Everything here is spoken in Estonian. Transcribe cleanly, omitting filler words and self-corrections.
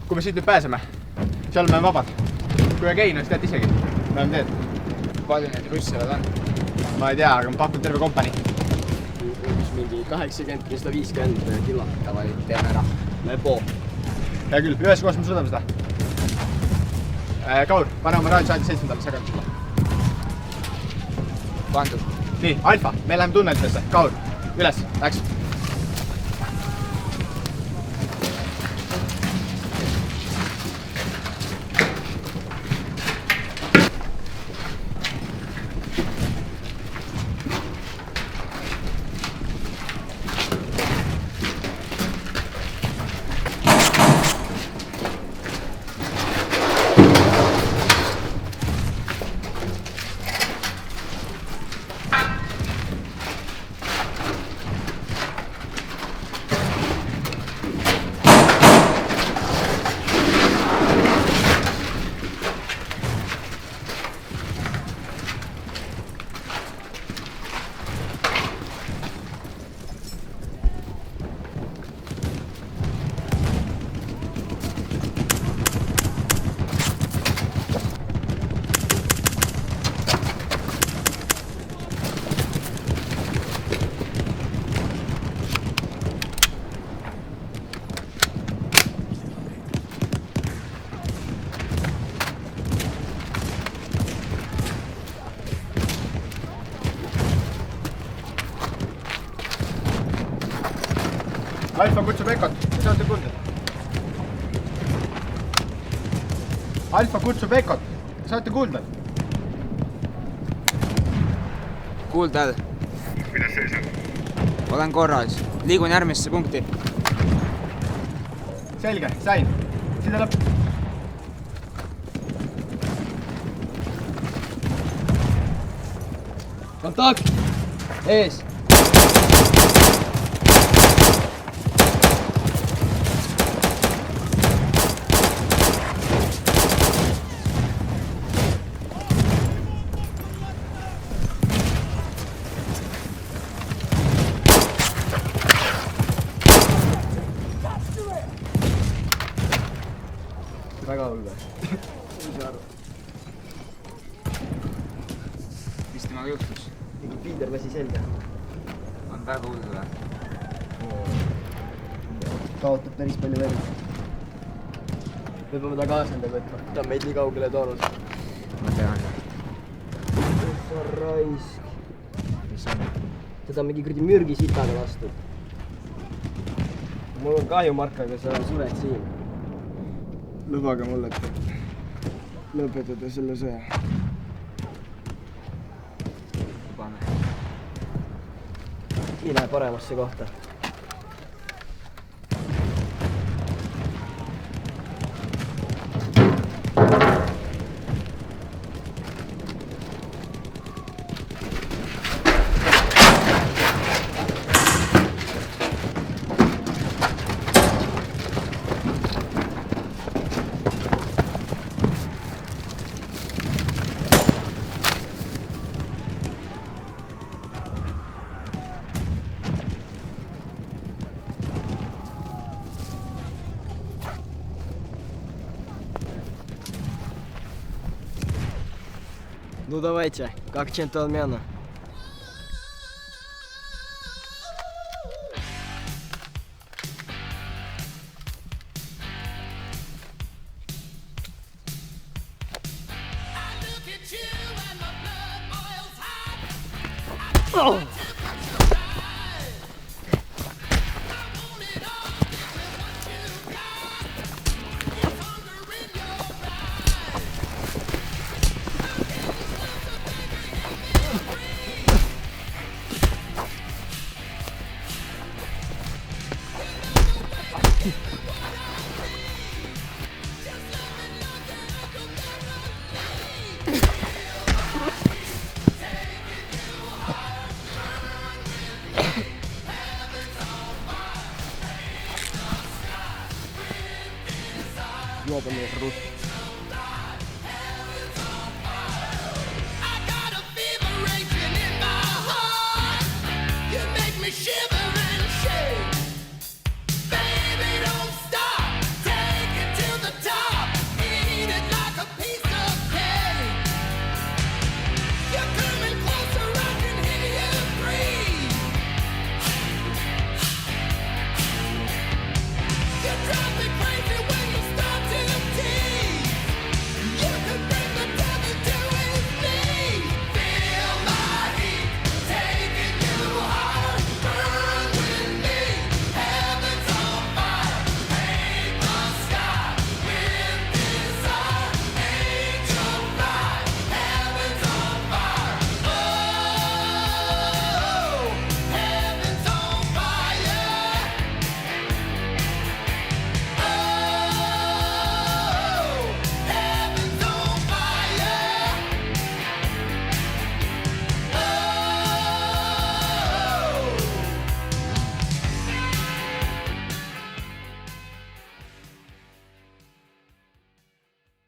kui me siit nüüd pääseme, seal me oleme vabad. Kui Kein on, siis tead isegi. Me oleme teed. Palju neid russivad on? Ma ei tea, aga ma pakun terve kompani. Mingi 80-150 kilo. Davai, teeme ära. Me poo. Hea küll, ühes koos me suudame seda. Kaur, pane oma raadiosaadi 7. sagedusele. Pandud. Nii, Alfa, me läheme tunnelitesse. Kaur, üles, läks. Alfa kutsub Ekot, saate kuulda? Alfa kutsub Ekot, saate kuulda? Kuuldad? Kuidas sees on? Olen korras. Liigun järgmisse punkti. Selge, sain. Sinna lõpp. Kontakt! Ees! Väga hull või? Mis sa arvad? Mis temaga juhtus? Mingi piider lasi selga. On väga hull või? Kaotab päris palju verd. Me peame ta kaasnenda võtma. Ta on meid nii kaugele toonud. Ma tean. Sa raisk. Mis on? Teda on mingi kurdi mürgisitaga lastud. Mul on kahju, Mark, aga sa sured siin. Lubage mulle lõpetada selle sõja. Lubame. Mine paremasse kohta. Ну давайте, как джентльмены. Ёбаный рус.